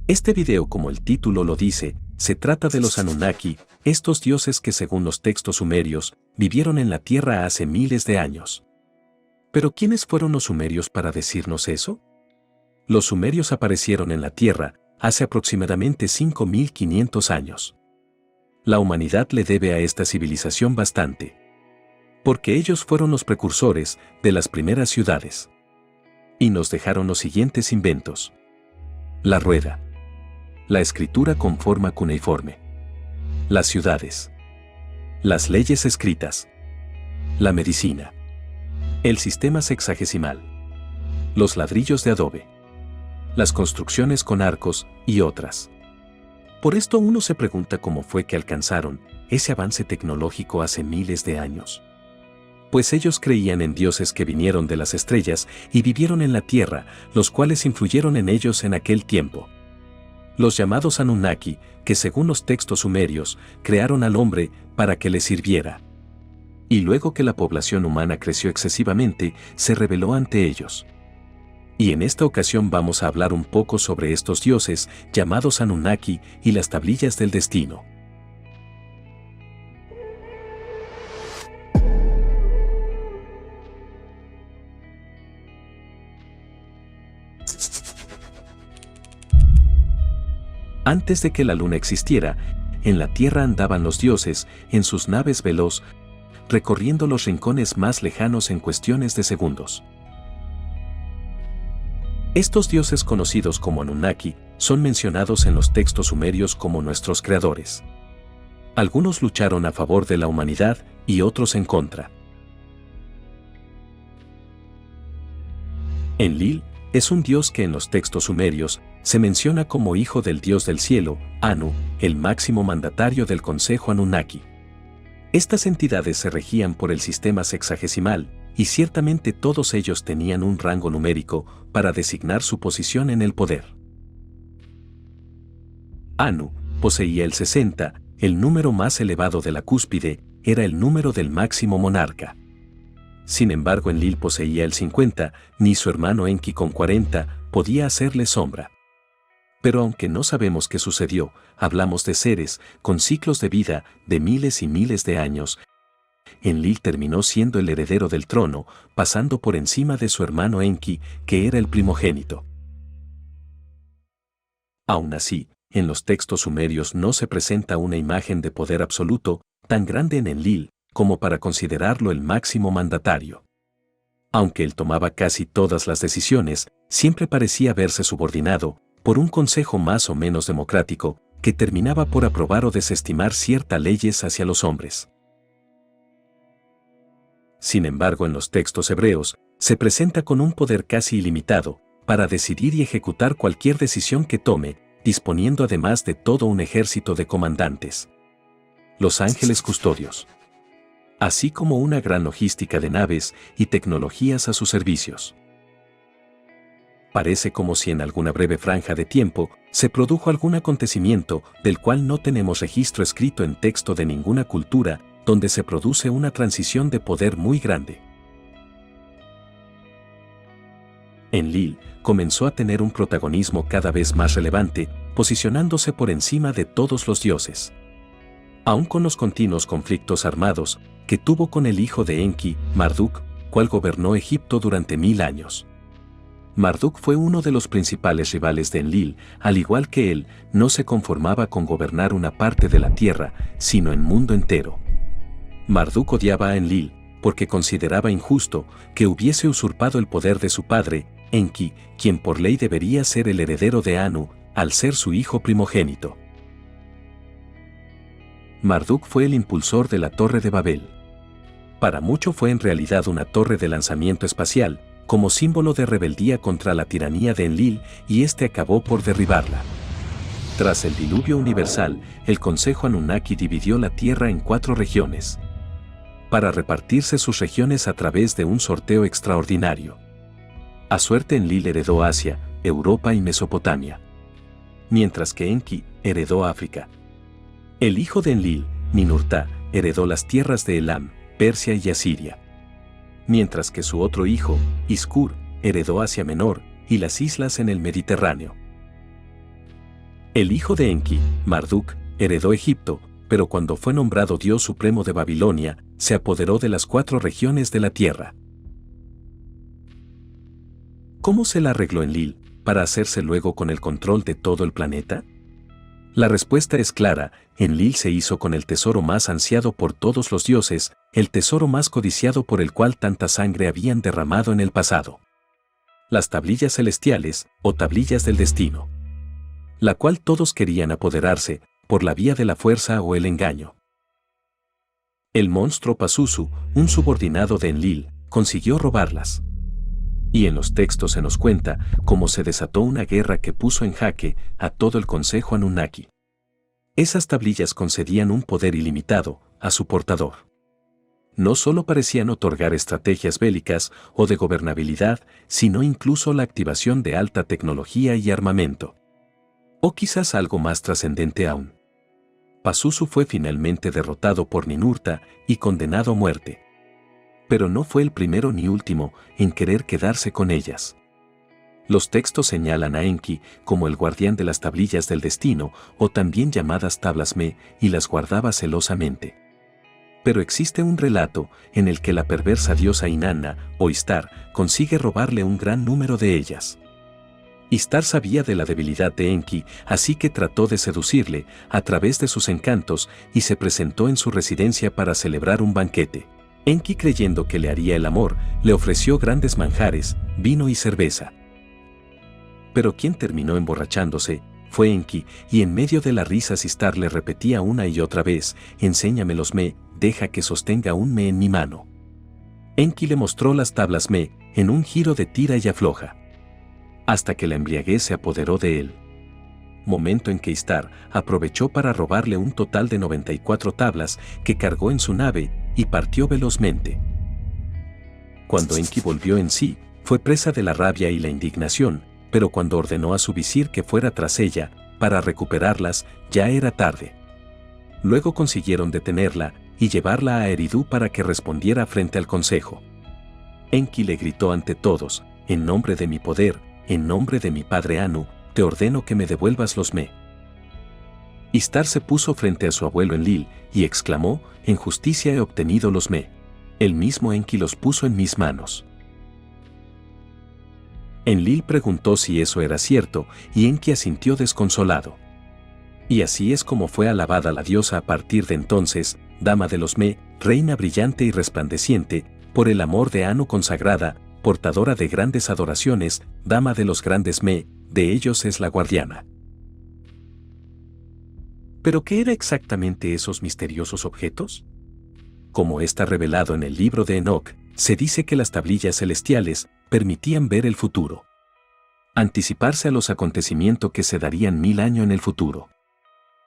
Este video, como el título lo dice, se trata de los Anunnaki, estos dioses que según los textos sumerios, vivieron en la Tierra hace miles de años. ¿Pero quiénes fueron los sumerios para decirnos eso? Los sumerios aparecieron en la Tierra hace aproximadamente 5500 años. La humanidad le debe a esta civilización bastante, porque ellos fueron los precursores de las primeras ciudades. Y nos dejaron los siguientes inventos: la rueda, la escritura con forma cuneiforme, las ciudades, las leyes escritas, la medicina, el sistema sexagesimal, los ladrillos de adobe, las construcciones con arcos y otras. Por esto uno se pregunta cómo fue que alcanzaron ese avance tecnológico hace miles de años. Pues ellos creían en dioses que vinieron de las estrellas y vivieron en la tierra, los cuales influyeron en ellos en aquel tiempo. Los llamados Anunnaki, que según los textos sumerios, crearon al hombre para que les sirviera. Y luego que la población humana creció excesivamente, se rebeló ante ellos. Y en esta ocasión vamos a hablar un poco sobre estos dioses llamados Anunnaki y las tablillas del destino. Antes de que la luna existiera, en la tierra andaban los dioses en sus naves veloz, recorriendo los rincones más lejanos en cuestiones de segundos. Estos dioses conocidos como Anunnaki son mencionados en los textos sumerios como nuestros creadores. Algunos lucharon a favor de la humanidad y otros en contra. Enlil es un dios que en los textos sumerios se menciona como hijo del dios del cielo, Anu, el máximo mandatario del Consejo Anunnaki. Estas entidades se regían por el sistema sexagesimal, y ciertamente todos ellos tenían un rango numérico para designar su posición en el poder. Anu poseía el 60, el número más elevado de la cúspide, era el número del máximo monarca. Sin embargo, Enlil poseía el 50, ni su hermano Enki con 40 podía hacerle sombra. Pero aunque no sabemos qué sucedió, hablamos de seres con ciclos de vida de miles y miles de años. Enlil terminó siendo el heredero del trono, pasando por encima de su hermano Enki, que era el primogénito. Aún así, en los textos sumerios no se presenta una imagen de poder absoluto tan grande en Enlil como para considerarlo el máximo mandatario. Aunque él tomaba casi todas las decisiones, siempre parecía verse subordinado por un consejo más o menos democrático que terminaba por aprobar o desestimar ciertas leyes hacia los hombres. Sin embargo, en los textos hebreos, se presenta con un poder casi ilimitado para decidir y ejecutar cualquier decisión que tome, disponiendo además de todo un ejército de comandantes, los ángeles custodios, así como una gran logística de naves y tecnologías a sus servicios. Parece como si en alguna breve franja de tiempo se produjo algún acontecimiento del cual no tenemos registro escrito en texto de ninguna cultura, donde se produce una transición de poder muy grande. Enlil comenzó a tener un protagonismo cada vez más relevante, posicionándose por encima de todos los dioses. Aun con los continuos conflictos armados que tuvo con el hijo de Enki, Marduk, cual gobernó Egipto durante 1000 años. Marduk fue uno de los principales rivales de Enlil, al igual que él, no se conformaba con gobernar una parte de la tierra, sino el mundo entero. Marduk odiaba a Enlil, porque consideraba injusto que hubiese usurpado el poder de su padre, Enki, quien por ley debería ser el heredero de Anu, al ser su hijo primogénito. Marduk fue el impulsor de la Torre de Babel. Para mucho fue en realidad una torre de lanzamiento espacial, como símbolo de rebeldía contra la tiranía de Enlil, y este acabó por derribarla. Tras el diluvio universal, el Consejo Anunnaki dividió la Tierra en 4 regiones, para repartirse sus regiones a través de un sorteo extraordinario. A suerte Enlil heredó Asia, Europa y Mesopotamia, mientras que Enki heredó África. El hijo de Enlil, Ninurta, heredó las tierras de Elam, Persia y Asiria, mientras que su otro hijo, Iskur, heredó Asia Menor y las islas en el Mediterráneo. El hijo de Enki, Marduk, heredó Egipto, pero cuando fue nombrado Dios supremo de Babilonia, se apoderó de las 4 regiones de la tierra. ¿Cómo se la arregló Enlil para hacerse luego con el control de todo el planeta? La respuesta es clara: Enlil se hizo con el tesoro más ansiado por todos los dioses, el tesoro más codiciado por el cual tanta sangre habían derramado en el pasado. Las tablillas celestiales, o tablillas del destino, la cual todos querían apoderarse, por la vía de la fuerza o el engaño. El monstruo Pazuzu, un subordinado de Enlil, consiguió robarlas. Y en los textos se nos cuenta cómo se desató una guerra que puso en jaque a todo el consejo Anunnaki. Esas tablillas concedían un poder ilimitado a su portador. No solo parecían otorgar estrategias bélicas o de gobernabilidad, sino incluso la activación de alta tecnología y armamento. O quizás algo más trascendente aún. Pazuzu fue finalmente derrotado por Ninurta y condenado a muerte. Pero no fue el primero ni último en querer quedarse con ellas. Los textos señalan a Enki como el guardián de las tablillas del destino, o también llamadas tablas Me, y las guardaba celosamente. Pero existe un relato en el que la perversa diosa Inanna, o Istar, consigue robarle un gran número de ellas. Istar sabía de la debilidad de Enki, así que trató de seducirle a través de sus encantos y se presentó en su residencia para celebrar un banquete. Enki, creyendo que le haría el amor, le ofreció grandes manjares, vino y cerveza. Pero quien terminó emborrachándose fue Enki, y en medio de las risas Istar le repetía una y otra vez: enséñame los Me, deja que sostenga un Me en mi mano. Enki le mostró las tablas Me, en un giro de tira y afloja, hasta que la embriaguez se apoderó de él. Momento en que Istar aprovechó para robarle un total de 94 tablas que cargó en su nave y partió velozmente. Cuando Enki volvió en sí, fue presa de la rabia y la indignación, pero cuando ordenó a su visir que fuera tras ella para recuperarlas, ya era tarde. Luego consiguieron detenerla y llevarla a Eridu para que respondiera frente al consejo. Enki le gritó ante todos: en nombre de mi poder, en nombre de mi padre Anu, te ordeno que me devuelvas los Me. Istar se puso frente a su abuelo Enlil y exclamó: en justicia he obtenido los Me. El mismo Enki los puso en mis manos. Enlil preguntó si eso era cierto, y Enki asintió desconsolado. Y así es como fue alabada la diosa a partir de entonces, dama de los Me, reina brillante y resplandeciente, por el amor de Anu consagrada, portadora de grandes adoraciones, dama de los grandes Me, de ellos es la guardiana. ¿Pero qué era exactamente esos misteriosos objetos? Como está revelado en el libro de Enoch, se dice que las tablillas celestiales permitían ver el futuro, anticiparse a los acontecimientos que se darían 1000 años en el futuro.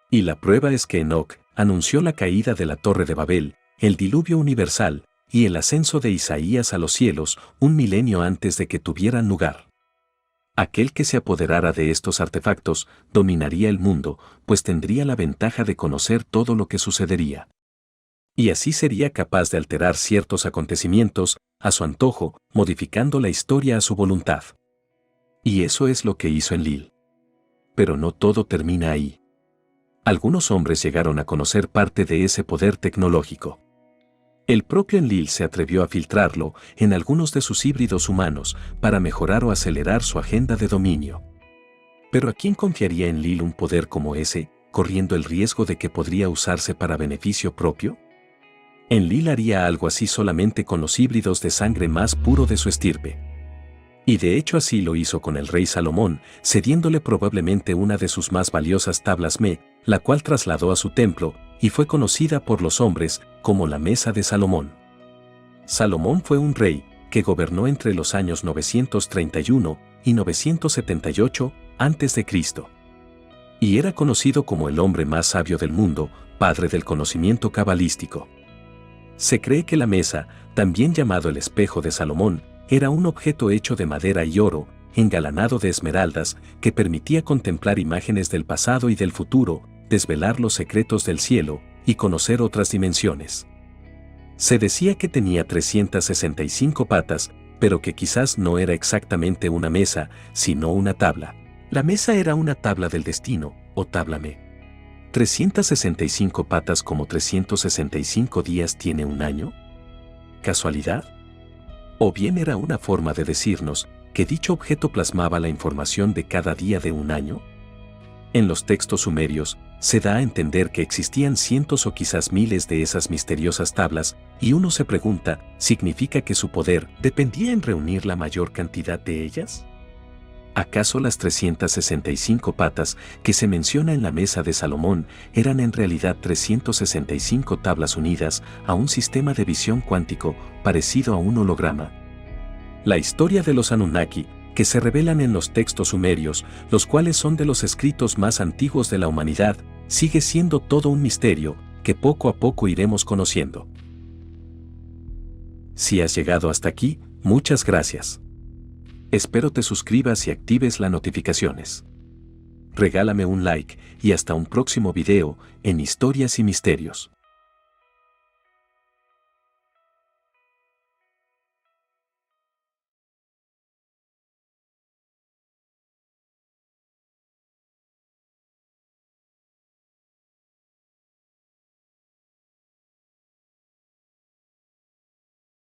Y la prueba es que Enoch anunció la caída de la Torre de Babel, el diluvio universal y el ascenso de Isaías a los cielos 1 milenio antes de que tuvieran lugar. Aquel que se apoderara de estos artefactos dominaría el mundo, pues tendría la ventaja de conocer todo lo que sucedería. Y así sería capaz de alterar ciertos acontecimientos a su antojo, modificando la historia a su voluntad. Y eso es lo que hizo Enlil. Pero no todo termina ahí. Algunos hombres llegaron a conocer parte de ese poder tecnológico. El propio Enlil se atrevió a filtrarlo en algunos de sus híbridos humanos para mejorar o acelerar su agenda de dominio. ¿Pero a quién confiaría Enlil un poder como ese, corriendo el riesgo de que podría usarse para beneficio propio? Enlil haría algo así solamente con los híbridos de sangre más puro de su estirpe. Y de hecho así lo hizo con el rey Salomón, cediéndole probablemente una de sus más valiosas tablas Me, la cual trasladó a su templo, y fue conocida por los hombres como la Mesa de Salomón. Salomón fue un rey que gobernó entre los años 931 y 978 a.C. Y era conocido como el hombre más sabio del mundo, padre del conocimiento cabalístico. Se cree que la mesa, también llamado el espejo de Salomón, era un objeto hecho de madera y oro, engalanado de esmeraldas, que permitía contemplar imágenes del pasado y del futuro, desvelar los secretos del cielo y conocer otras dimensiones. Se decía que tenía 365 patas, pero que quizás no era exactamente una mesa, sino una tabla. La mesa era una tabla del destino, o táblame. 365 patas como 365 días tiene un año. ¿Casualidad? ¿O bien era una forma de decirnos que dicho objeto plasmaba la información de cada día de un año? En los textos sumerios, se da a entender que existían cientos o quizás miles de esas misteriosas tablas, y uno se pregunta, ¿significa que su poder dependía en reunir la mayor cantidad de ellas? ¿Acaso las 365 patas que se menciona en la mesa de Salomón eran en realidad 365 tablas unidas a un sistema de visión cuántico parecido a un holograma? La historia de los Anunnaki, que se revelan en los textos sumerios, los cuales son de los escritos más antiguos de la humanidad, sigue siendo todo un misterio que poco a poco iremos conociendo. Si has llegado hasta aquí, muchas gracias. Espero te suscribas y actives las notificaciones. Regálame un like y hasta un próximo video en Historias y Misterios.